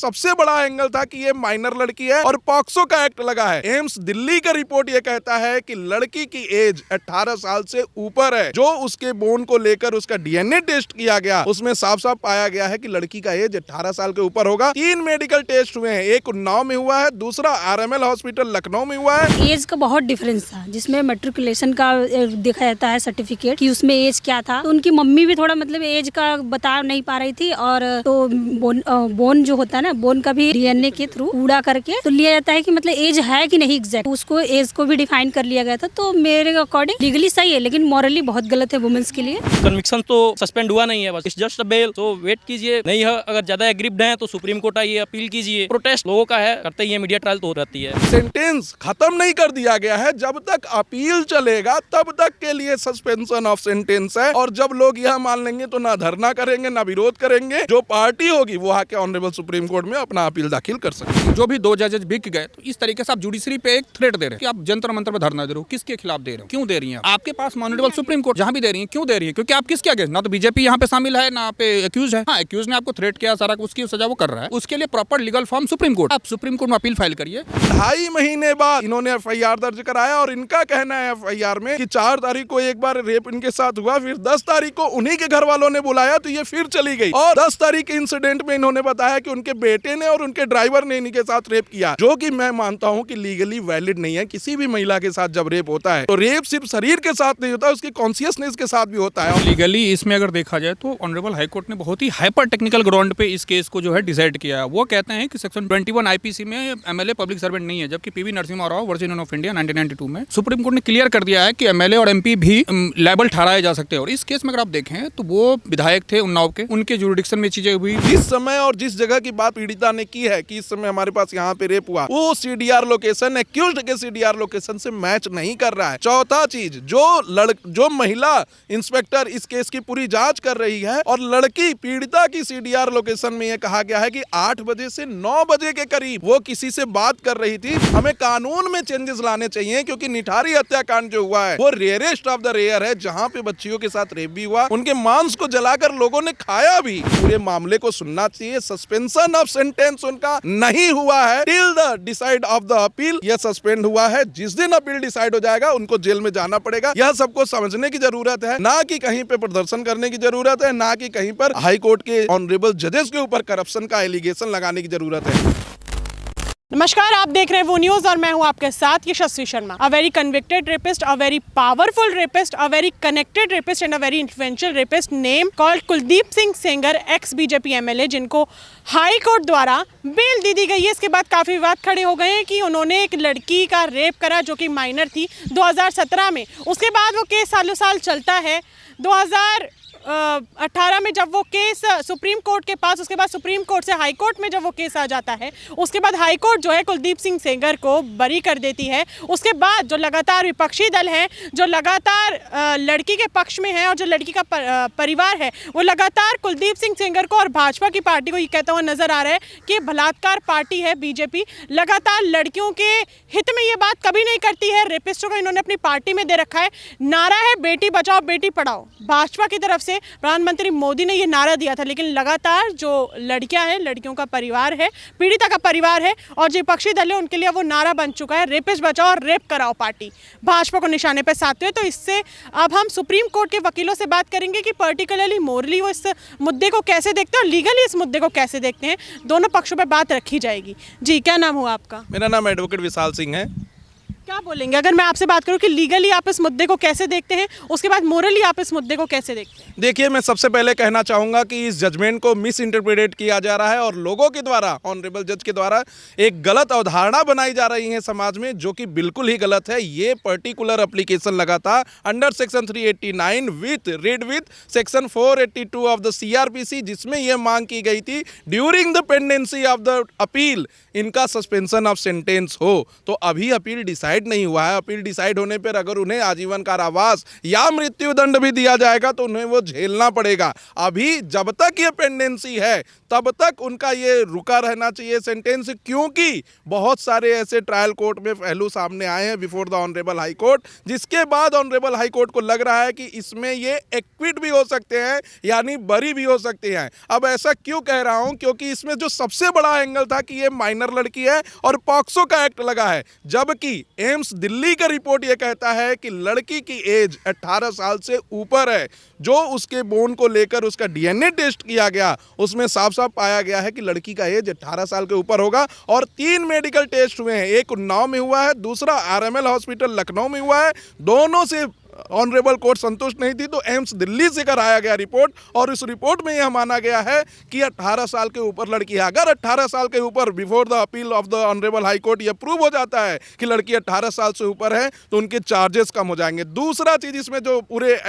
सबसे बड़ा एंगल था कि ये माइनर लड़की है और पॉक्सो का एक्ट लगा है। एम्स दिल्ली का रिपोर्ट ये कहता है कि लड़की की एज 18 साल से ऊपर है। जो उसके बोन को लेकर उसका डीएनए टेस्ट किया गया, उसमें साफ साफ पाया गया है कि लड़की का एज 18 साल के ऊपर होगा। 3 मेडिकल टेस्ट हुए हैं, एक उन्नाव में हुआ है, दूसरा आरएमएल हॉस्पिटल लखनऊ में हुआ है। एज का बहुत डिफरेंस था, जिसमें मैट्रिकुलेशन का देखा जाता है सर्टिफिकेट कि उसमें एज क्या था। तो उनकी मम्मी भी थोड़ा मतलब एज का बता नहीं पा रही थी, और तो बोन जो होता है ना, बोन का भी डीएनए के थ्रू उड़ा करके तो लिया जाता है कि मतलब एज है कि नहीं एग्जैक्ट, उसको एज को भी डिफाइन कर लिया गया था। तो मेरे अकॉर्डिंग लीगली सही है, लेकिन मॉरली बहुत गलत है वुमेन्स के लिए। कन्विक्शन तो सस्पेंड हुआ नहीं है, बस जस्ट बेल। तो वेट कीजिए, नहीं है अगर ज्यादा एग्रीव्ड है तो सुप्रीम कोर्ट आइए, अपील कीजिए। प्रोटेस्ट लोगों का है, करते ही मीडिया ट्रायल तो हो रहती है। सेंटेंस खत्म नहीं कर दिया गया है, जब तक अपील चलेगा तब तक के लिए सस्पेंशन ऑफ सेंटेंस है। और जब लोग यह मान लेंगे तो ना धरना करेंगे ना विरोध करेंगे। जो पार्टी होगी वो आके ऑनरेबल सुप्रीम कोर्ट में अपना अपील दाखिल कर सकते हैं। जो भी 2 जजेस बिक गए, तो इस तरीके से आप जुडिशरी पे एक थ्रेट दे रहे हैं कि आप जंतर मंतर पे धरना दे रहे हो। किसके खिलाफ दे रहे हो, क्यों दे रही हैं? आपके पास ऑनरेबल सुप्रीम कोर्ट जहां भी दे रही है, क्यों दे रही है? क्योंकि आप किसके अगेंस्ट, ना तो बीजेपी यहाँ पे शामिल है, ना पे एक्यूज है। हाँ, एक्यूज ने आपको थ्रेट किया, सारा उसकी सजा वो कर रहा है, उसके लिए proper legal form supreme court. आप सुप्रीम कोर्ट में अपील फाइल करिए। 2.5 महीने बाद इन्होंने एफआईआर दर्ज कराया और इनका कहना है एफआईआर में कि 4 तारीख को एक बार रेप इनके साथ हुआ, फिर 10 तारीख को उन्हीं के घर वालों ने बुलाया तो ये फिर चली गई, और 10 तारीख के इंसिडेंट में इन्होंने बताया कि उनके बेटे ने और उनके ड्राइवर ने इनके साथ रेप किया, जो कि मैं मानता हूं कि लीगली वैलिड नहीं है। किसी भी महिला के साथ जब रेप होता है तो रेप सिर्फ शरीर के साथ नहीं होता, उसकी कॉन्शियसनेस के साथ भी होता है। लीगली इसमें अगर देखा जाए तो ऑनरेबल हाई कोर्ट ने बहुत ही हाइपर टेक्निकल ग्राउंड पे इस केस को जो है डिसाइड किया है। वो कहते हैं कि सेक्शन 21 आईपीसी में एमएलए पब्लिक सर्वेंट नहीं है, जबकि PV Narasimha Rao virgin of India 1992 में सुप्रीम कोर्ट ने क्लियर कर दिया है कि एमएलए और एमपी भी लायबल ठहराए जा सकते हैं। और इस केस में अगर आप देखें तो वो विधायक थे उन्नाव के, उनके जुरिडिक्शन में चीजें हुई। जिस समय और जिस जगह की बात पीड़िता ने की है कि इस समय हमारे पास यहाँ पे रेप हुआ, वो सीडीआर लोकेशन एक्यूज्ड के सीडीआर लोकेशन से मैच नहीं कर रहा है। चौथा चीज, जो महिला इंस्पेक्टर इस केस की पूरी जांच कर रही है और लड़की पीड़िता की सीडीआर लोकेशन में यह कहा गया है कि 8 बजे से 9 बजे के करीब वो किसी से बात कर रही थी। हमें कानून में चेंजेस लाने चाहिए, क्योंकि निठारी हत्याकांड जो हुआ है वो रेयरेस्ट ऑफ द रेयर है, जहां पे बच्चियों के साथ रेप भी हुआ, उनके मांस को जलाकर लोगों ने खाया भी। पूरे मामले को सुनना चाहिए। सस्पेंशन ऑफ सेंटेंस उनका नहीं हुआ है till the decide of the appeal, यह सस्पेंड हुआ है। जिस दिन अपील डिसाइड हो जाएगा उनको जेल में जाना पड़ेगा। यह सबको समझने की जरूरत है, ना कि कहीं पे प्रदर्शन करने की जरूरत है, ना कि कहीं पर हाई कोर्ट के ऑनरेबल जजेस के ऊपर करप्शन का एलिगेशन लगाने की जरूरत है। नमस्कार, आप देख रहे हैं वो न्यूज और मैं हूं आपके साथ Yashasvi Sharma. A very convicted rapist, a very powerful rapist, a very connected rapist and a very influential rapist name called Kuldeep Singh Sengar, ex BJP MLA, जिनको हाई कोर्ट द्वारा बेल दे दी गई है। इसके बाद काफी विवाद खड़े हो गए हैं कि उन्होंने एक लड़की का रेप करा जो कि माइनर थी 2017 में। उसके बाद वो केस सालों साल चलता है। 2018 में जब वो केस सुप्रीम कोर्ट के पास, उसके बाद सुप्रीम कोर्ट से हाई कोर्ट में जब वो केस आ जाता है, उसके बाद हाई कोर्ट जो है कुलदीप सिंह सेंगर को बरी कर देती है। उसके बाद जो लगातार विपक्षी दल हैं, जो लगातार लड़की के पक्ष में है और जो लड़की का परिवार है, वो लगातार कुलदीप सिंह सेंगर को और भाजपा की पार्टी को ये कहता हुआ नजर आ रहा है कि बलात्कार पार्टी है बीजेपी। लगातार लड़कियों के हित में ये बात कभी नहीं करती है। रेपिस्टों को इन्होंने अपनी पार्टी में दे रखा है। नारा है बेटी बचाओ बेटी पढ़ाओ। भाजपा की तरफ से प्रधानमंत्री मोदी ने ये नारा दिया था, लेकिन लगातार जो लड़कियां हैं, लड़कियों का परिवार है, पीड़िता का परिवार है और जो विपक्षी दल है, उनके लिए वो नारा बन चुका है रेपिस्ट बचाओ और रेप कराओ पार्टी, भाजपा को निशाने पर साधते हुए। तो इससे अब हम सुप्रीम कोर्ट के वकीलों से बात करेंगे कि पर्टिकुलरली मोरली वो इस मुद्दे को कैसे देखते हैं और लीगली इस मुद्दे को कैसे देखते हैं। दोनों पक्षों पर बात रखी जाएगी। जी, क्या नाम हुआ आपका? मेरा नाम एडवोकेट विशाल सिंह है। क्या बोलेंगे अगर मैं आपसे बात करूं कि लीगली आप इस मुद्दे को कैसे देखते हैं, उसके बाद मोरली आप इस मुद्दे को कैसे देखते हैं? देखिए, मैं सबसे पहले कहना चाहूंगा कि इस जजमेंट को मिस इंटरप्रेट किया जा रहा है और लोगों के द्वारा, ऑनरेबल जज के द्वारा एक गलत अवधारणा बनाई जा रही है समाज में, जो कि बिल्कुल ही गलत है। ये पर्टिकुलर एप्लीकेशन लगा था under section 389 with section 482 of the CrPC, जिसमें यह मांग की गई थी during the pendency of the appeal इनका सस्पेंशन ऑफ सेंटेंस हो। तो अभी अपील डिसाइड डिसाइड नहीं हुआ है। अपील डिसाइड होने पर अगर उन्हें आजीवन कारावास या मृत्युदंड भी दिया जाएगा तो उन्हें वो झेलना पड़ेगा। अभी जब तक ये पेंडेंसी है तब तक उनका ये रुका रहना चाहिए सेंटेंस, क्योंकि बहुत सारे ऐसे ट्रायल कोर्ट में पहलू सामने आए हैं before the honourable high court, जिसके बाद ऑनरेबल हाई कोर्ट को लग रहा है कि इसमें ये एक्विट भी हो सकते हैं, यानी बरी भी हो सकते हैं। अब ऐसा क्यों कह रहा हूं? क्योंकि इसमें जो सबसे बड़ा एंगल था कि ये माइनर लड़की है और पॉक्सो का एक्ट लगा है, जबकि एम्स दिल्ली का रिपोर्ट ये कहता है कि लड़की की एज 18 साल से ऊपर है। जो उसके बोन को लेकर उसका डीएनए टेस्ट किया गया उसमें साफ साफ पाया गया है कि लड़की का एज 18 साल के ऊपर होगा। और 3 मेडिकल टेस्ट हुए हैं, एक उन्नाव में हुआ है, दूसरा आरएमएल हॉस्पिटल लखनऊ में हुआ है। दोनों से ऑनरेबल कोर्ट संतुष्ट नहीं थी तो एम्स दिल्ली से कराया गया रिपोर्ट, और इस रिपोर्ट में यह माना गया है कि 18 साल के ऊपर लड़की है। अगर 18 साल के ऊपर before the appeal of the honourable high court यह प्रूव हो जाता है कि लड़की 18 साल से ऊपर है तो उनके चार्जेस कम हो जाएंगे। दूसरा चीज़ इसमें जो पूरे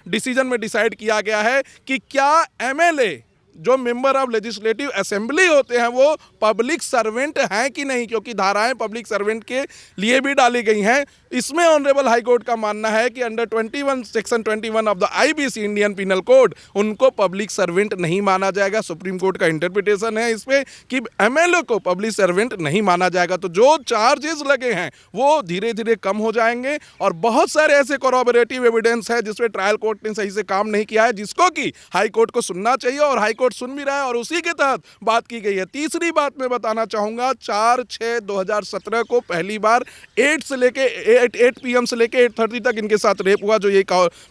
डिसीजन में डिसाइड किया गया है कि क्या एमएलए जो मेंबर ऑफ लेजिस्लेटिव असेंबली होते हैं वो पब्लिक सर्वेंट हैं कि नहीं, क्योंकि धाराएं पब्लिक सर्वेंट के लिए भी डाली गई हैं। इसमें ऑनरेबल हाई कोर्ट का मानना है कि under 21 section 21 of the IPC Indian penal code उनको पब्लिक सर्वेंट नहीं माना जाएगा। सुप्रीम कोर्ट का इंटरप्रिटेशन है इस पे कि एमएलए को पब्लिक सर्वेंट नहीं माना जाएगा। तो जो चार्जेस लगे हैं वो धीरे धीरे कम हो जाएंगे, और बहुत सारे ऐसे कोरॉबरेटिव एविडेंस है जिसपे ट्रायल कोर्ट ने सही से काम नहीं किया है, जिसको कि हाई कोर्ट को सुनना चाहिए और हाई कोर्ट सुन भी रहा है, और उसी के तहत बात की गई है। तीसरी बात मैं बताना चाहूंगा, 4/6/2017 को पहली बार 8 PM से लेके 8:30 तक इनके साथ रेप हुआ, जो ये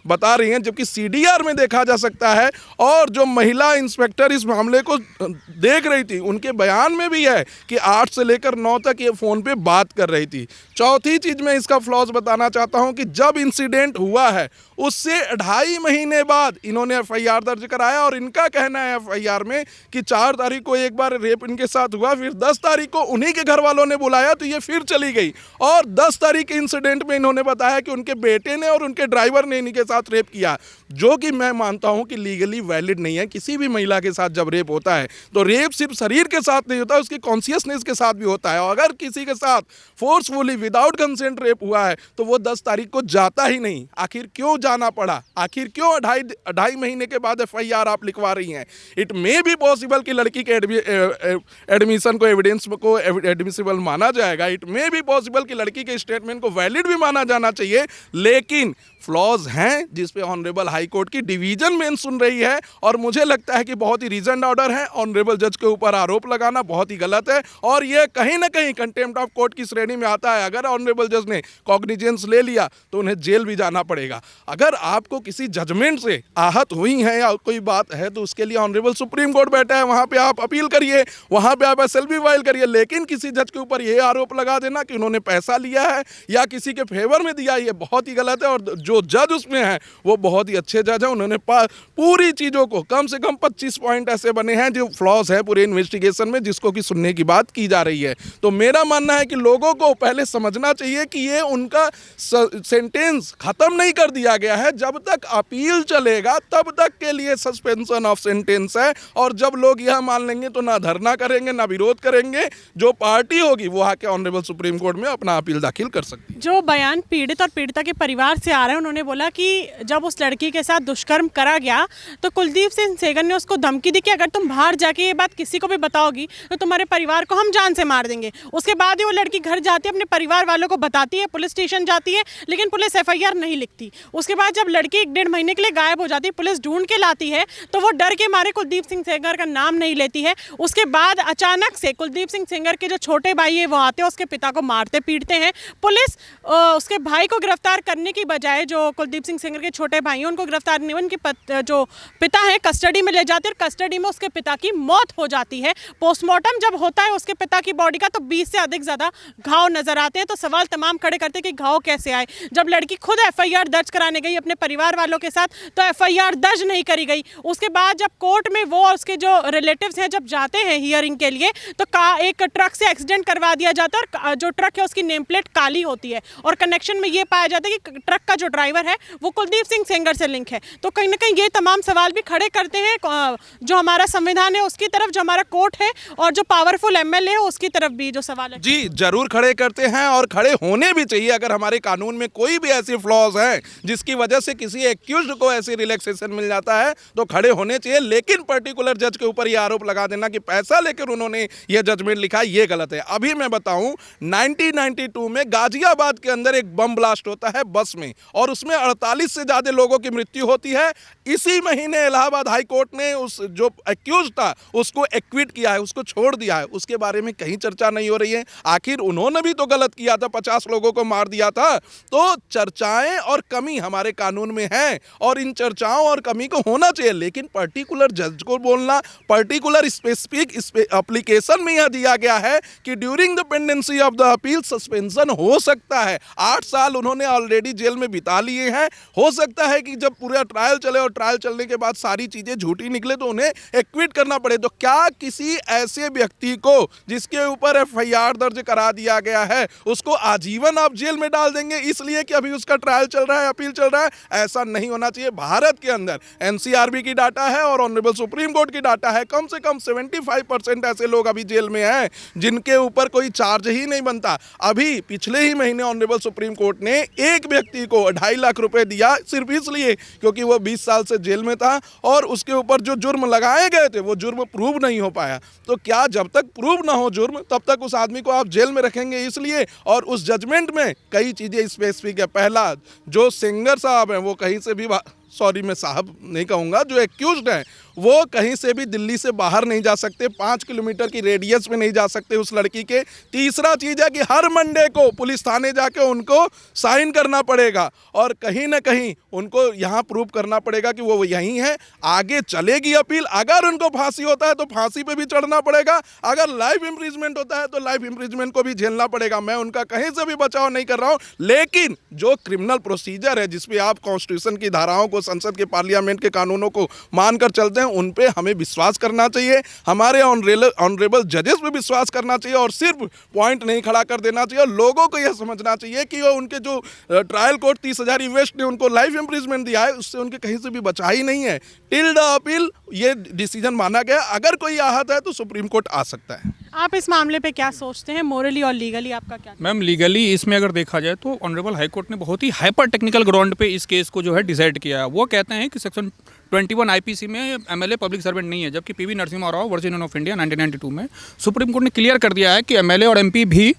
बता रही हैं, जबकि सीडीआर में देखा जा सकता है। और जो महिला इंस्पेक्टर इस मामले को देख रही थी उनके बयान में भी है कि 8 से लेकर 9 तक ये फोन पे बात कर रही थी। चौथी चीज मैं इसका फ्लॉज बताना चाहता हूं कि जब इंसिडेंट हुआ है उससे 2.5 महीने बाद इन्होंने एफआईआर दर्ज कराया, और इनका कहना है एफआईआर में कि 4 तारीख को एक बार रेप इनके साथ हुआ, फिर 10 तारीख को उन्हीं के घर वालों ने बुलाया तो ये फिर चली गई, और 10 तारीख के इंसिडेंट में इन्होंने बताया कि उनके बेटे ने और उनके ड्राइवर ने इनके साथ रेप किया, जो कि मैं मानता हूं कि लीगली वैलिड नहीं है। किसी भी महिला के साथ जब रेप होता है तो रेप सिर्फ शरीर के साथ नहीं होता, उसकी कॉन्शियसनेस के साथ भी होता है, और अगर किसी के साथ फोर्सफुली विदाउट कंसेंट रेप हुआ है तो वो 10 तारीख को जाता ही नहीं। आखिर क्यों जाना पड़ा? आखिर क्यों 2.5 महीने के बाद एफआईआर आप लिखवा रही हैं? इट मे बी पॉसिबल कि लड़की के एडमिशन को एविडेंस को एडमिसिबल माना जाएगा, इट मे बी पॉसिबल कि लड़की के स्टेटमेंट को वैलिड भी माना जाना चाहिए, लेकिन फ्लॉज हैं जिस पे ऑनरेबल हाई कोर्ट की डिवीजन बेंच सुन रही है, और मुझे लगता है कि बहुत ही रीजनड ऑर्डर है। ऑनरेबल जज के ऊपर आरोप लगाना बहुत ही गलत है, और ये कहीं ना कहीं कंटेम्प्ट ऑफ कोर्ट की श्रेणी में आता है। अगर ऑनरेबल जज ने कॉग्निजेंस ले लिया तो उन्हें जेल भी जाना पड़ेगा। अगर आपको किसी जजमेंट से आहत हुई हैं या कोई बात है तो उसके लिए ऑनरेबल सुप्रीम कोर्ट बैठा है, वहाँ पे आप अपील करिए, वहाँ पे आप एसएलपी फाइल करिए, लेकिन किसी जज के ऊपर ये आरोप लगा देना कि उन्होंने पैसा लिया है या किसी के फेवर में दिया, ये बहुत ही गलत है। और जो जज उसमें है वो बहुत ही अच्छे जज हैं, उन्होंने पूरी चीज़ों को कम से कम 25 पॉइंट ऐसे बने हैं जो फ्लॉज है पूरे इन्वेस्टिगेशन में, जिसको कि सुनने की बात की जा रही है। तो मेरा मानना है कि लोगों को पहले समझना चाहिए कि ये उनका सेंटेंस खत्म नहीं कर दिया गया है, जब तक अपील चलेगा तब तक के लिए सस्पेंशन ऑफ सेंटेंस है, और जब लोग यह मान लेंगे तो ना धरना करेंगे ना विरोध करेंगे, जो पार्टी होगी वो आके ऑनरेबल सुप्रीम कोर्ट में अपना अपील दाखिल कर सकती है। जो बयान पीड़ित और पीड़िता के परिवार से आ रहे हैं, उन्होंने बोला कि जब उस लड़की के साथ दुष्कर्म करा गया तो कुलदीप सिंह सेंगर ने उसको धमकी दी कि अगर तुम बाहर जाके ये बात किसी को भी बताओगी तो तुम्हारे परिवार को हम जान से मार देंगे। उसके बाद ही वो लड़की घर जाती है, अपने परिवार वालों को बताती है, पुलिस स्टेशन जाती है, लेकिन पुलिस एफआईआर नहीं लिखती। उसके बाद जब लड़की 1-1.5 महीने के लिए गायब हो जाती है, पुलिस ढूंढ के लाती है तो वो डर के मारे कुलदीप सिंह सेंगर का नाम नहीं लेती है। उसके बाद अचानक से कुलदीप सिंह सेंगर के जो छोटे भाई है वो आते हैं, उसके पिता को मारते पीटते हैं। पुलिस उसके भाई को गिरफ्तार करने की बजाय, जो कुलदीप सिंह सेंगर के छोटे भाई हैं उनको गिरफ्तार नहीं, उनके जो पिता है कस्टडी में ले जाते हैं, और कस्टडी में उसके पिता की मौत हो जाती है। पोस्टमार्टम जब होता है उसके पिता की बॉडी का तो 20 से अधिक ज़्यादा घाव नजर आते हैं। तो सवाल तमाम खड़े करते हैं कि घाव कैसे आए। जब लड़की खुद एफआईआर दर्ज कराने गई अपने परिवार वालों के साथ तो एफआईआर दर्ज नहीं करी गई। उसके बाद जब कोर्ट कोर्ट में वो और उसके जो रिलेटिव्स हैं जब जाते हैं हियरिंग के लिए तो एक ट्रक से एक्सीडेंट करवा दिया जाता है और जो ट्रक है उसकी नेम प्लेट काली होती है और कनेक्शन में ये पाया जाता है कि ट्रक का जो ड्राइवर है वो कुलदीप सिंह सेंगर से लिंक है। तो कहीं ना कहीं ये तमाम सवाल भी खड़े करते हैं जो हमारा संविधान है उसकी तरफ, जो हमारा कोर्ट है और जो पावरफुल एमएलए है उसकी तरफ भी जो सवाल है। जी जरूर खड़े करते हैं और खड़े होने भी चाहिए। अगर हमारे कानून में कोई भी ऐसी फ्लॉज हैं जिसकी वजह से किसी एक्यूज्ड को ऐसी रिलैक्सेशन मिल जाता है तो खड़े होने चाहिए, लेकिन पर्टिकुलर जज के ऊपर ये आरोप लगा देना कि पैसा लेकर उन्होंने ये जजमेंट लिखा, ये गलत है। अभी मैं बताऊं 1992 में गाजियाबाद के अंदर एक बम ब्लास्ट होता है बस में और उसमें 48 से ज्यादा लोगों की मृत्यु होती है। इसी महीने इलाहाबाद हाई कोर्ट ने उस जो एक्यूज था उसको एक्विट किया है, उसको छोड़ दिया है। उसके बारे में कहीं चर्चा नहीं हो रही है। आखिर उन्होंने भी तो गलत किया था, 50 लोगों को मार दिया था। तो चर्चाएं और कमी हमारे कानून में है और इन चर्चाओं और कमी को होना चाहिए, लेकिन पर्टिकुलर जज को बोलना, पर्टिकुलर स्पेसिफिक एप्लीकेशन में यह दिया गया है कि during the pendency of the appeal suspension हो सकता है। 8 साल उन्होंने ऑलरेडी जेल में बिता लिए हैं। हो सकता है कि जब पूरा ट्रायल चले और ट्रायल चलने के बाद सारी चीजें झूठी निकले तो उन्हें एक्विट करना पड़े। तो क्या किसी ऐसे व्यक्ति को जिसके ऊपर एफआईआर दर्ज करा दिया गया है उसको आजीवन आप जेल में डाल देंगे इसलिए कि अभी उसका ट्रायल चल रहा है, अपील चल रहा है? ऐसा नहीं होना चाहिए। भारत के अंदर एनसीआरबी की डाटा है और ऑनरेबल सुप्रीम कोर्ट की डाटा है, कम से कम 75% ऐसे लोग अभी जेल में हैं जिनके ऊपर कोई चार्ज ही नहीं बनता। अभी पिछले ही महीने ऑनरेबल सुप्रीम कोर्ट ने एक व्यक्ति को 2.5 लाख रुपए दिया सिर्फ इसलिए क्योंकि वो 20 साल से जेल में था और उसके ऊपर जो जुर्म लगाए गए थे वो जुर्म प्रूव नहीं हो पाया। तो क्या जब तक प्रूव ना हो जुर्म तब तक उस आदमी को आप जेल में रखेंगे इसलिए? और उस जजमेंट में कई चीजें स्पेसिफिक है। पहला, जो सेंगर साहब हैं वो कहीं से भी सॉरी मैं साहब नहीं कहूँगा, जो एक्यूज्ड हैं वो कहीं से भी दिल्ली से बाहर नहीं जा सकते, 5 किलोमीटर की रेडियस में नहीं जा सकते उस लड़की के। तीसरा चीज़ है कि हर मंडे को पुलिस थाने जाके उनको साइन करना पड़ेगा और कहीं ना कहीं उनको यहाँ प्रूव करना पड़ेगा कि वो यहीं है। आगे चलेगी अपील, अगर उनको फांसी होता है तो फांसी पे भी चढ़ना पड़ेगा, अगर लाइफ इम्प्रिजमेंट होता है तो लाइफ इम्प्रिजमेंट को भी झेलना पड़ेगा। मैं उनका कहीं से भी बचाव नहीं कर रहा हूँ, लेकिन जो क्रिमिनल प्रोसीजर है जिसपे आप कॉन्स्टिट्यूशन की धाराओं को, संसद के पार्लियामेंट के कानूनों को मानकर चलते हैं, उन पे हमें विश्वास करना चाहिए। हमारे ऑनरेबल जजेस पे विश्वास करना चाहिए और सिर्फ पॉइंट नहीं खड़ा कर देना चाहिए। लोगों को यह समझना चाहिए कि उनके जो ट्रायल कोर्ट 30,000 इन्वेस्ट ने उनको लाइफ इम्प्रिजमेंट दिया है उससे उनके कहीं से भी बचा ही नहीं है। टिल द अपील ये डिसीजन माना गया। अगर कोई आहत है तो सुप्रीम कोर्ट आ सकता है। आप इस मामले पे क्या सोचते हैं, मोरली और लीगली आपका क्या? मैम लीगली इसमें अगर देखा जाए तो ऑनरेबल हाई कोर्ट ने बहुत ही हाइपर टेक्निकल ग्राउंड पे इस केस को जो है डिसाइड किया है। वो कहते हैं कि सेक्शन 21 आईपीसी में एमएलए पब्लिक सर्वेंट नहीं है, जबकि PV Narasimha Rao virgin of India 1992 में सुप्रीम कोर्ट ने क्लियर कर दिया है कि एमएलए और एमपी भी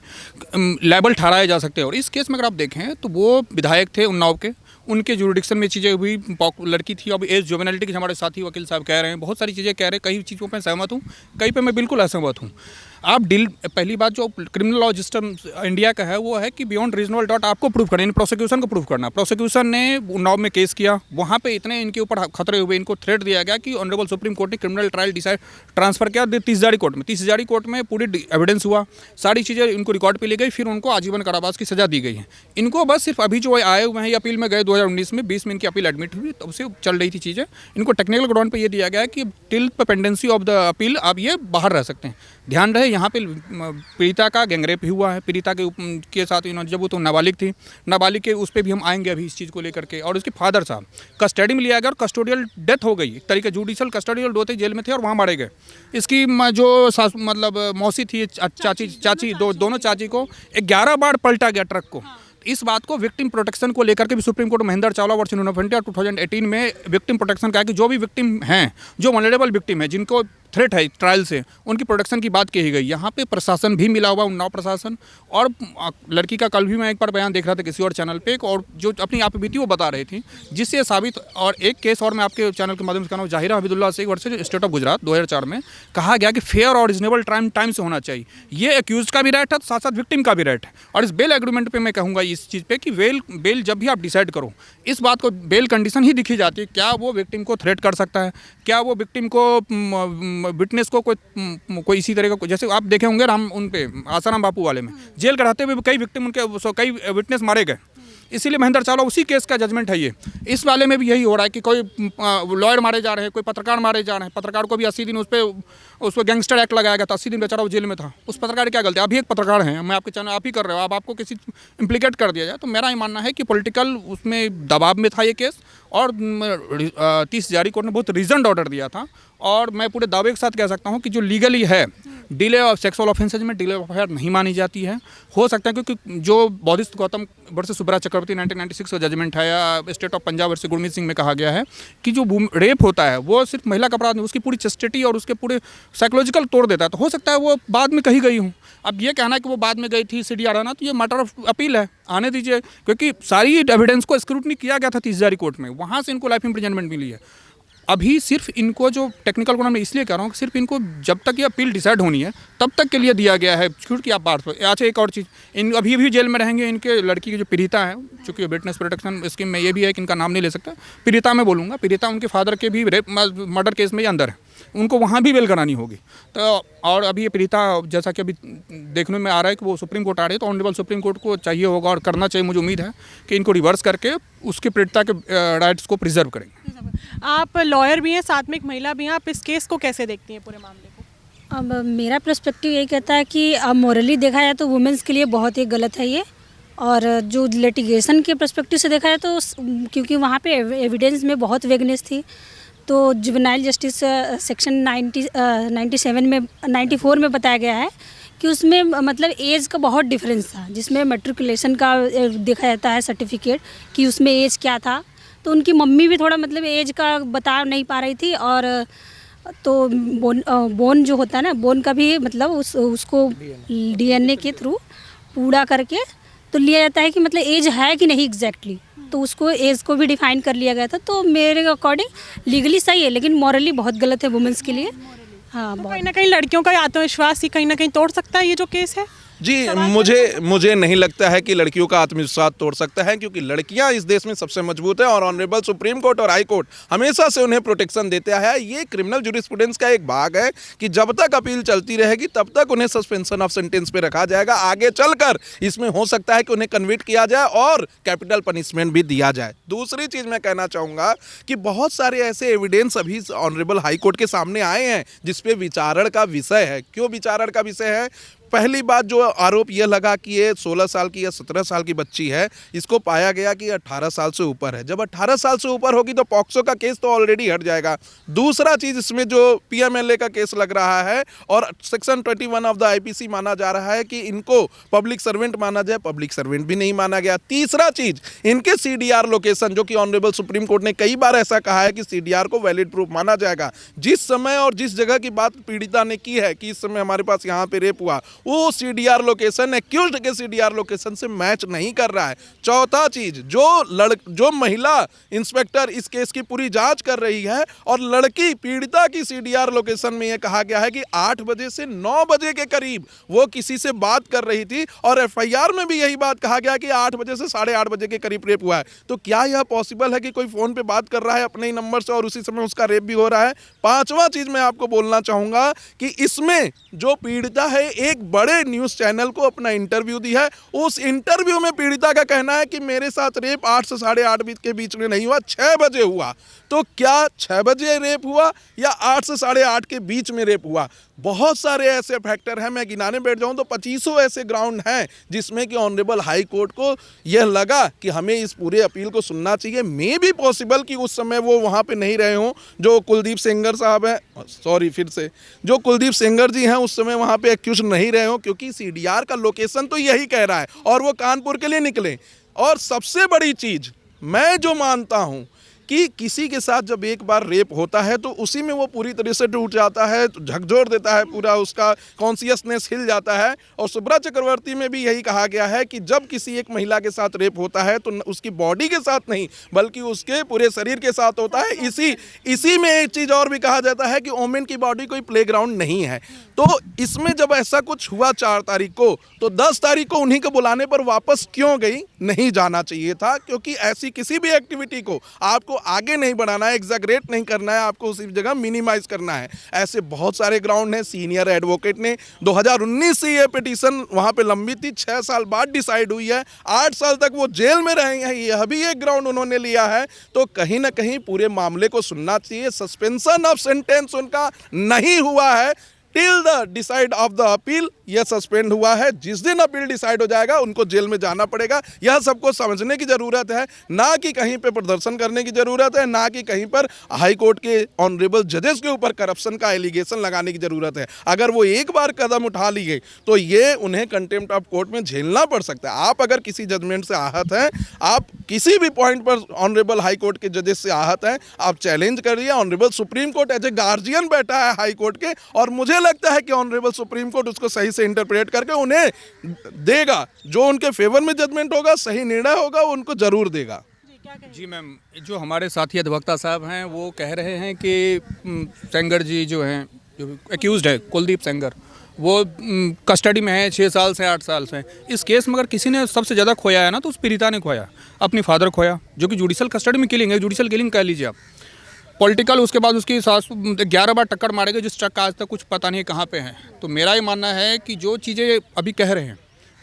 लायबल ठहराए जा सकते हैं। और इस केस में अगर आप देखें तो वो विधायक थे उन्नाव के, उनके जुरिडिक्शन में चीज़ें हुई, लड़की थी, अब एज जुवेनालिटी की हमारे साथी वकील साहब कह रहे हैं, बहुत सारी चीज़ें कह रहे हैं, कई चीज़ों पर सहमत हूँ, कई पे मैं बिल्कुल असहमत हूँ। आप पहली बात जो क्रिमिनल लॉ सिस्टम इंडिया का है वो है कि बियॉन्ड रीजनेबल डाउट आपको प्रूव करना, प्रोसिक्यूशन को प्रूव करना। प्रोसिक्यूशन ने उन्नाव में केस किया, वहाँ पे इतने इनके ऊपर खतरे हुए, इनको थ्रेट दिया गया कि ऑनरेबल सुप्रीम कोर्ट ने क्रिमिनल ट्रायल ट्रांसफर किया 30,000 कोर्ट में। 30,000 कोर्ट में पूरी एविडेंस हुआ, सारी चीज़ें इनको रिकॉर्ड पे ली गई, फिर उनको आजीवन कारावास की सजा दी गई है। इनको बस सिर्फ अभी जो आए हुए हैं अपील में गए 2019 में 20 में इनकी अपील एडमिट हुई, तब से चल रही थी चीज़ें। इनको टेक्निकल ग्राउंड पे ये दिया गया है कि till pendency of the appeal आप ये बाहर रह सकते हैं। ध्यान रहे यहाँ पे पीड़िता का गैंगरेप ही हुआ है, पीड़िता के साथ इन्होंने, जब वो तो नाबालिग थी, नाबालिग के उस पर भी हम आएंगे अभी इस चीज़ को लेकर के। और उसके फादर साहब कस्टडी में लिया गया और कस्टोडियल डेथ हो गई, एक तरीके जुडिशल कस्टोडियल डोते जेल में थे और वहाँ मारे गए। इसकी जो मतलब मौसी थी, चाची दोनों चाची को 11 बार पलटा गया ट्रक को। इस बात को विक्टिम प्रोटेक्शन को लेकर के भी सुप्रीम कोर्ट महेंद्र चावला वर्ष 2018 में विक्टिम प्रोटेक्शन कहा कि जो भी विक्टिम हैं, जो वनरेबल विक्टिम है, जिनको थ्रेट है ट्रायल से, उनकी प्रोटेक्शन की बात कही गई। यहाँ पे प्रशासन भी मिला हुआ, उन्नाव प्रशासन। और लड़की का कल भी मैं एक बार बयान देख रहा था किसी और चैनल पे, और जो अपनी आप बीती वो बता रही थी, जिससे साबित। और एक केस और मैं आपके चैनल के माध्यम से कहना हूँ, Zahira Habibullah Sheikh versus state of Gujarat 2004 में कहा गया कि फेयर और रिजनेबल टाइम से होना चाहिए। ये एक्यूज का भी राइट है, साथ साथ विक्टिम का भी राइट है। और इस बेल एग्रीमेंट पर मैं कहूँगा इस चीज़ पर कि बेल जब भी आप डिसाइड करो, इस बात को बेल कंडीशन ही दिखी जाती है। क्या वो विक्टिम को थ्रेट कर सकता है, क्या वो विक्टिम को विटनेस को कोई इसी तरह का, जैसे आप देखे होंगे राम उन पे आसाराम बापू वाले में जेल कराते हुए कई विक्टिम उनके कई विटनेस मारे गए। इसीलिए महेंद्र चावला उसी केस का जजमेंट है ये। इस वाले में भी यही हो रहा है कि कोई लॉयर मारे जा रहे हैं, कोई पत्रकार मारे जा रहे हैं। पत्रकार को भी 80 दिन उस पर गैंगस्टर एक्ट लगाया गया था, 80 दिन बेचारा वो जेल में था। उस पत्रकार की क्या गलती? अभी एक पत्रकार हैं, मैं आपके चैनल आप ही कर रहे हो, अब आपको किसी इम्प्लीकेट कर दिया जाए। तो मेरा ये मानना है कि पॉलिटिकल उसमें दबाव में था ये केस, और 30 जारी कोर्ट ने बहुत रीजनड ऑर्डर दिया था। और मैं पूरे दावे के साथ कह सकता हूँ कि जो लीगली है, डिले ऑफ सेक्सुअल ऑफेंसेज में डिले ऑफ एफआईआर नहीं मानी जाती है। हो सकता है क्योंकि जो बौद्धिस्ट गौतम वर्सेस सुब्रा चक्रवर्ती 1996 का जजमेंट है, या state of Punjab versus Gurmeet Singh में कहा गया है कि जो रेप होता है वो सिर्फ महिला का अपराध नहीं, उसकी पूरी चस्टिटी और उसके पूरे साइकोलॉजिकल तोड़ देता है। तो हो सकता है वो बाद में कही गई हूँ। अब ये कहना है कि वो बाद में गई थी सीडीआर आना, तो ये मैटर ऑफ अपील है, आने दीजिए। क्योंकि सारी एविडेंस को स्क्रूटनी किया गया था 30 जारी कोर्ट में, वहाँ से इनको लाइफ इम्प्रिजनमेंट मिली है। अभी सिर्फ इनको जो टेक्निकल को मैं इसलिए कह रहा हूँ कि सिर्फ इनको जब तक ये अपील डिसाइड होनी है तब तक के लिए दिया गया है छूट की आप बात पर। अच्छा, एक और चीज़, इन अभी भी जेल में रहेंगे इनके लड़की की जो पीड़िता है, चूँकि विटनेस प्रोटेक्शन स्कीम में ये भी है कि इनका नाम नहीं ले सकता, पीड़िता मैं बोलूँगा, पीड़िता उनके फादर के भी रेप मर्डर केस में ही अंदर है, उनको वहाँ भी बेल करानी होगी। तो और अभी ये पीड़िता, जैसा कि अभी देखने में आ रहा है कि वो सुप्रीम कोर्ट आ रही है, तो ऑनरेबल सुप्रीम कोर्ट को चाहिए होगा और करना चाहिए, मुझे उम्मीद है कि इनको रिवर्स करके उसके पीड़िता के राइट्स को प्रिजर्व करेंगे। आप लॉयर भी हैं, साथ में एक महिला भी हैं, आप इस केस को कैसे देखती हैं, पूरे मामले को? अब मेरा पर्सपेक्टिव यही कहता है कि मॉरली देखा जाए तो वुमेंस के लिए बहुत ही गलत है ये। और जो लिटिगेशन के पर्सपेक्टिव से देखा जाए तो क्योंकि वहाँ पे एविडेंस में बहुत वेगनेस थी, तो जुवेनाइल जस्टिस सेक्शन 97 में 94 में बताया गया है कि उसमें मतलब एज का बहुत डिफरेंस था, जिसमें मैट्रिकुलेशन का देखा जाता है सर्टिफिकेट कि उसमें एज क्या था। तो उनकी मम्मी भी थोड़ा मतलब एज का बता नहीं पा रही थी, और तो बोन जो होता है ना, बोन का भी मतलब उसको डीएनए के थ्रू पूरा करके तो लिया जाता है कि मतलब एज है कि नहीं एग्जैक्टली, तो उसको एज को भी डिफाइन कर लिया गया था। तो मेरे अकॉर्डिंग लीगली सही है, लेकिन मॉरली बहुत गलत है वुमेंस के लिए। हाँ, तो कहीं ना कहीं लड़कियों का आत्मविश्वास ही कहीं ना कहीं तोड़ सकता है ये जो केस है। जी, मुझे नहीं लगता है कि लड़कियों का आत्मविश्वास तोड़ सकता है, क्योंकि लड़कियां इस देश में सबसे मजबूत है और ऑनरेबल सुप्रीम कोर्ट और हाई कोर्ट हमेशा से उन्हें प्रोटेक्शन देता है। ये क्रिमिनल ज्यूरिस्प्रूडेंस का एक भाग है कि जब तक अपील चलती रहेगी तब तक उन्हें सस्पेंशन ऑफ सेंटेंस पे रखा जाएगा। आगे चलकर इसमें हो सकता है कि उन्हें कन्विक्ट किया जाए और कैपिटल पनिशमेंट भी दिया जाए। दूसरी चीज़ मैं कहना चाहूँगा कि बहुत सारे ऐसे एविडेंस अभी ऑनरेबल हाई कोर्ट के सामने आए हैं जिसपे विचारण का विषय है। क्यों विचारण का विषय है? पहली बात, जो आरोप यह लगा कि ये 16 साल की या 17 साल की बच्ची है, इसको पाया गया कि 18 साल से ऊपर है। जब 18 साल से ऊपर होगी तो पॉक्सो का केस तो ऑलरेडी हट जाएगा। दूसरा चीज़, इसमें जो पीएमएलए का केस लग रहा है और सेक्शन 21 ऑफ द आईपीसी माना जा रहा है कि इनको पब्लिक सर्वेंट माना जाए, पब्लिक सर्वेंट भी नहीं माना गया। तीसरा चीज़, इनके सीडीआर लोकेशन, जो कि ऑनरेबल सुप्रीम कोर्ट ने कई बार ऐसा कहा है कि सीडीआर को वैलिड प्रूफ माना जाएगा। जिस समय और जिस जगह की बात पीड़िता ने की है कि इस समय हमारे पास यहाँ पे रेप हुआ, वो सीडीआर लोकेशन एक्यूज्ड के सीडीआर लोकेशन से मैच नहीं कर रहा है। चौथा चीज, जो महिला इंस्पेक्टर इस केस की पूरी जांच कर रही है और लड़की पीड़िता की सीडीआर लोकेशन में यह कहा गया है कि 8 बजे से 9 बजे के करीब वो किसी से बात कर रही थी, और एफआईआर में भी यही बात कहा गया कि 8 बजे से 8:30 बजे के करीब रेप हुआ है। तो क्या यह पॉसिबल है कि कोई फोन पे बात कर रहा है अपने ही नंबर से और उसी समय उसका रेप भी हो रहा है? पांचवा चीज मैं आपको बोलना चाहूंगा कि इसमें जो पीड़िता है एक बड़े न्यूज़ चैनल को अपना इंटरव्यू दी है। उस इंटरव्यू में पीड़िता का कहना है कि मेरे साथ रेप 8 से 8:30 के बीच में नहीं हुआ, 6 बजे हुआ। तो क्या 6 बजे रेप हुआ या 8 से 8:30 के बीच में रेप हुआ? बहुत सारे ऐसे फैक्टर हैं, मैं गिनाने बैठ जाऊं तो 2500 ऐसे ग्राउंड हैं जिसमें कि ऑनरेबल हाई कोर्ट को यह लगा कि हमें इस पूरे अपील को सुनना चाहिए। मे बी पॉसिबल कि उस समय वो वहाँ पे नहीं रहे हों, जो कुलदीप सेंगर साहब हैं, सॉरी फिर से जो कुलदीप सेंगर जी हैं उस समय वहाँ पे एक्यूज नहीं रहे हों, क्योंकि सीडीआर का लोकेशन तो यही कह रहा है और वो कानपुर के लिए निकले। और सबसे बड़ी चीज़ मैं जो मानता हूँ कि किसी के साथ जब एक बार रेप होता है तो उसी में वो पूरी तरह से टूट जाता है, तो झकझोर देता है, पूरा उसका कॉन्शियसनेस हिल जाता है। और सुब्रा चक्रवर्ती में भी यही कहा गया है कि जब किसी एक महिला के साथ रेप होता है तो उसकी बॉडी के साथ नहीं बल्कि उसके पूरे शरीर के साथ होता है। इसी में एक चीज़ और भी कहा जाता है कि वोमेन की बॉडी कोई प्लेग्राउंड नहीं है। तो इसमें जब ऐसा कुछ हुआ 4 तारीख को, तो 10 तारीख को उन्हीं के बुलाने पर वापस क्यों गई? नहीं जाना चाहिए था, क्योंकि ऐसी किसी भी एक्टिविटी को आपको उसको आगे नहीं बढ़ाना है, एग्जैगरेट नहीं करना है, आपको उसी जगह मिनिमाइज करना है। ऐसे बहुत सारे ग्राउंड हैं। सीनियर एडवोकेट ने 2019 से ये पिटीशन वहाँ पे लंबित थी, 6 साल बाद डिसाइड हुई है, 8 साल तक वो जेल में रहेंगे, यह भी एक ग्राउंड उन्होंने लिया है। तो कहीं ना कहीं पूरे मामले को सुनना चाहिए। सस्पेंशन ऑफ सेंटेंस उनका नहीं हुआ है till the decide of the appeal, यह सस्पेंड हुआ है। जिस दिन अपील डिसाइड हो जाएगा उनको जेल में जाना पड़ेगा। यह सबको समझने की ज़रूरत है, ना कि कहीं पे प्रदर्शन करने की ज़रूरत है, ना कि कहीं पर हाई कोर्ट के ऑनरेबल जजेस के ऊपर करप्शन का एलिगेशन लगाने की ज़रूरत है। अगर वो एक बार कदम उठा लिए तो ये उन्हें कंटेम्प्ट ऑफ कोर्ट में झेलना पड़ सकता है। आप अगर किसी जजमेंट से आहत हैं, आप किसी भी पॉइंट पर ऑनरेबल हाई कोर्ट के जजेस से आहत हैं, आप चैलेंज करिए। Honourable supreme court as a guardian बैठा है हाई कोर्ट के, और मुझे लगता है कि ऑनरेबल सुप्रीम कोर्ट उसको सही से इंटरप्रेट करके उन्हें देगा। जो उनके फेवर में जजमेंट होगा, सही निर्णय होगा, वो उनको जरूर देगा। जी मैम, जो हमारे साथी अधिवक्ता साहब हैं वो कह रहे हैं कि सेंगर जी जो हैं, जो एक्यूज्ड है कुलदीप सेंगर, वो कस्टडी में है 6 साल से 8 साल से। इस केस में अगर किसी ने सबसे ज़्यादा खोया है ना, तो उस पीड़िता ने खोया, अपनी फादर खोया, जो कि जुडिशल कस्टडी में किलिंग है। जुडिशल किलिंग कह लीजिए आप, पॉलिटिकल। उसके बाद उसकी सास 11 बार टक्कर मारे गए, जिस ट्रक का आज तक कुछ पता नहीं कहाँ पे है। तो मेरा ये मानना है कि जो चीज़ें अभी कह रहे हैं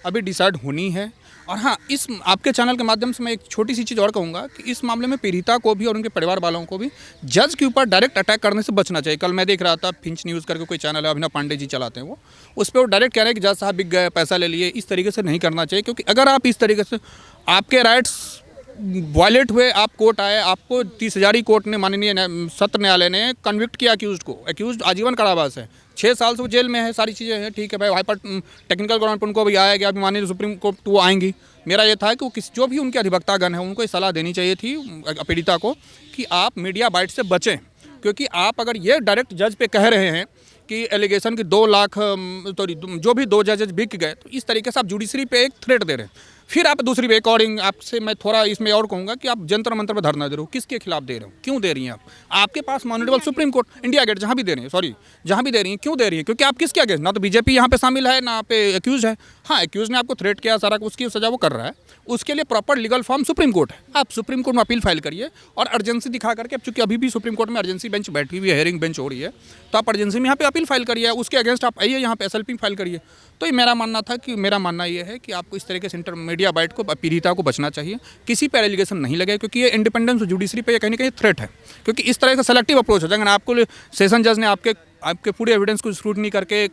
अभी डिसाइड होनी है। और हाँ, इस आपके चैनल के माध्यम से मैं एक छोटी सी चीज़ और कहूँगा कि इस मामले में पीड़िता को भी और उनके परिवार वालों को भी जज के ऊपर डायरेक्ट अटैक करने से बचना चाहिए। कल मैं देख रहा था, फिंच न्यूज़ करके कोई चैनल है, अभिनव पांडे जी चलाते हैं, वो उस पर वो डायरेक्ट कह रहे हैं कि जज साहब बिक गए, पैसा ले लिए। इस तरीके से नहीं करना चाहिए, क्योंकि अगर आप इस तरीके से आपके राइट्स वायलेट हुए, आप कोर्ट आए, आपको 30,000 कोर्ट ने, माननीय सत्र न्यायालय ने कन्विक्ट किया अक्यूज्ड को। अक्यूज्ड आजीवन कारावास है, 6 साल से वो जेल में है, सारी चीज़ें हैं, ठीक है भाई। हाइपर टेक्निकल ग्राउंड पर उनको भी आया गया, अभी माननीय सुप्रीम कोर्ट वो आएंगी। मेरा ये था कि वो जो भी उनके अधिवक्तागण हैं उनको ये सलाह देनी चाहिए थी पीड़िता को कि आप मीडिया बाइट से बचें, क्योंकि आप अगर ये डायरेक्ट जज पे कह रहे हैं कि एलिगेशन की 2 लाख जो भी 2 जजेज बिक गए, तो इस तरीके से आप जुडिशरी पे एक थ्रेट दे रहे हैं। फिर आप दूसरी रिकॉर्डिंग, आपसे मैं थोड़ा इसमें और कहूँगा कि आप जंतर मंतर पर धरना दे रहे हो, किसके खिलाफ दे रहे हो, क्यों दे रही हैं आप? आपके पास honourable supreme court, India gate, जहाँ भी दे रही हैं, सॉरी जहाँ भी दे रही हैं, क्यों दे रही हैं? क्योंकि आप किसके अगेंस्ट, ना तो बीजेपी यहाँ पे शामिल है, ना पे एक्यूज है। हाँ, एक्यूज ने आपको थ्रेट किया, सारा उसकी सजा वो कर रहा है, उसके लिए proper legal form supreme court है। आप सुप्रीम कोर्ट में अपील फाइल करिए और अर्जेंसी दिखा करके, अब चूंकि अभी भी सुप्रीम कोर्ट में अर्जेंसी बेंच बैठी हुई है, हेयरिंग बेंच हो रही है, तो आप अर्जेंसी में यहाँ पे अपील फाइल करिए, उसके अगेंस्ट आप आइए यहाँ पे SLP फाइल करिए। तो ये मेरा मानना था कि मेरा मानना ये है कि आपको इस तरीके से मीडिया बाइट को, पीड़िता को बचना चाहिए, किसी पर एलिगेशन नहीं लगे, क्योंकि ये इंडिपेंडेंस जुडिशरी पे कहीं ना कहीं थ्रेट है। क्योंकि इस तरह का सेलेक्टिव अप्रोच हो जाएगा। आपको सेशन जज ने आपके पूरे एविडेंस को स्क्रूटनी करके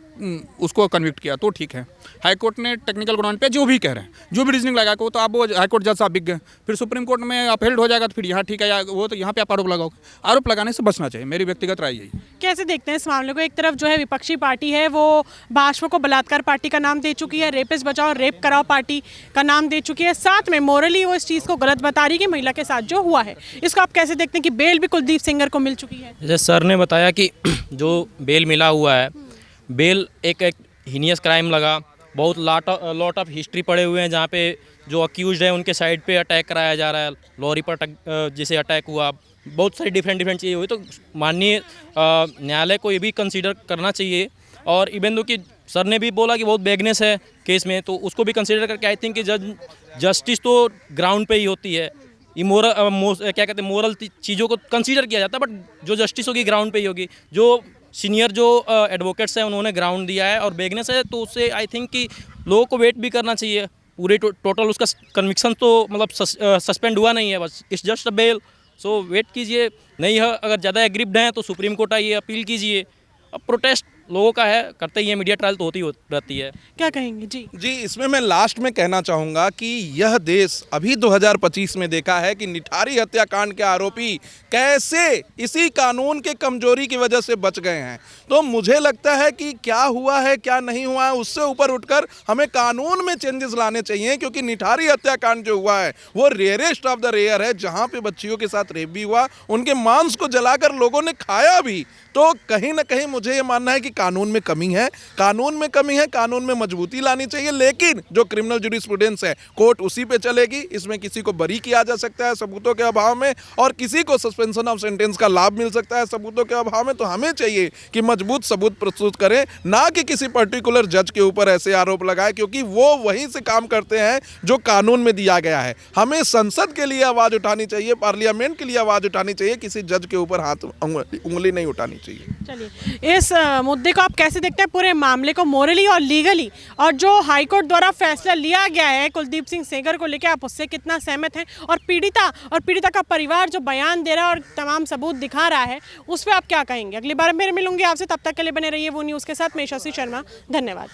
उसको कन्विक्ट किया तो ठीक है। हाई कोर्ट ने टेक्निकल ग्राउंड पे जो भी कह रहे हैं, जो भी रीजनिंग लगा को, तो आप वो हाई कोर्ट जज साहब बिक गए, फिर सुप्रीम कोर्ट में अपहेल्ड हो जाएगा, तो फिर यहाँ ठीक है, वो तो यहाँ पे आप आरोप लगाओगे। आरोप लगाने से बचना चाहिए, मेरी व्यक्तिगत राय यही। कैसे देखते हैं इस मामले को? एक तरफ जो है विपक्षी पार्टी है वो भाजपा को बलात्कार पार्टी का नाम दे चुकी है, रेपिस्ट बचाओ रेप कराओ पार्टी का नाम दे चुकी है, साथ में मोरली वो इस चीज़ को गलत बता रही है कि महिला के साथ जो हुआ है। इसको आप कैसे देखते हैं कि बेल भी कुलदीप सेंगर को मिल चुकी है? जैसे सर ने बताया कि जो बेल मिला हुआ है, बेल एक हीनियस क्राइम लगा, बहुत लॉट ऑफ हिस्ट्री पड़े हुए हैं, जहाँ पे जो अक्यूज्ड है उनके साइड पे अटैक कराया जा रहा है, लॉरी पर जैसे अटैक हुआ, बहुत सारी डिफरेंट चीज़ें हुई। तो माननीय न्यायालय को ये भी कंसीडर करना चाहिए। और इवन दो कि सर ने भी बोला कि बहुत बेगनेस है केस में, तो उसको भी कंसीडर करके आई थिंक कि जस्टिस तो ग्राउंड पे ही होती है। इमोरल क्या कहते हैं, मोरल चीज़ों को कंसीडर किया जाता है, बट जो जस्टिस होगी ग्राउंड पे ही होगी। जो सीनियर जो एडवोकेट्स हैं उन्होंने ग्राउंड दिया है और बेगनेस है, तो उससे आई थिंक कि लोगों को वेट भी करना चाहिए। पूरे टोटल उसका कन्विक्शन तो मतलब सस्पेंड हुआ नहीं है, बस it's just a bail. So wait कीजिए, नहीं है अगर ज़्यादा एग्रीव्ड हैं तो सुप्रीम कोर्ट आइए, अपील कीजिए। अब प्रोटेस्ट लोगों का है, करते ही है, मीडिया ट्रायल तो होती रहती है। क्या कहेंगे जी? इसमें मैं लास्ट में कहना चाहूँगा कि यह देश अभी 2025 में देखा है कि निठारी हत्याकांड के आरोपी कैसे इसी कानून के कमजोरी की वजह से बच गए हैं। तो मुझे लगता है कि क्या हुआ है क्या नहीं हुआ है उससे ऊपर उठकर हमें कानून में चेंजेस लाने चाहिए, क्योंकि निठारी हत्याकांड जो हुआ है वो रेयरेस्ट ऑफ द रेयर है, जहाँ पे बच्चियों के साथ रेप भी हुआ, उनके मांस को जलाकर लोगों ने खाया भी। तो कहीं ना कहीं मुझे ये मानना है कि कानून में कमी है, कानून में कमी है, कानून में मजबूती लानी चाहिए। लेकिन जो क्रिमिनल ज्यूरिस्प्रूडेंस है कोर्ट उसी पे चलेगी। इसमें किसी को बरी किया जा सकता है सबूतों के अभाव में, और किसी को सस्पेंशन ऑफ सेंटेंस का लाभ मिल सकता है सबूतों के अभाव में। तो हमें चाहिए कि मजबूत सबूत प्रस्तुत करें, ना कि किसी पर्टिकुलर जज के ऊपर ऐसे आरोप लगाए, क्योंकि वो वहीं से काम करते हैं जो कानून में दिया गया है। हमें संसद के लिए आवाज उठानी चाहिए, पार्लियामेंट के लिए आवाज उठानी चाहिए, किसी जज के ऊपर हाथ उंगली नहीं उठानी चाहिए। चलिए, इस मुद्दे को आप कैसे देखते हैं, पूरे मामले को मोरली और लीगली, और जो हाईकोर्ट द्वारा फैसला लिया गया है कुलदीप सिंह सेंगर को लेकर, आप उससे कितना सहमत हैं? और पीड़िता का परिवार जो बयान दे रहा है और तमाम सबूत दिखा रहा है, उस पर आप क्या कहेंगे? अगली बार फिर मिलूंगी आपसे, तब तक के लिए बने रहिए वो न्यूज़ के साथ। मैं यशस्वी शर्मा, धन्यवाद।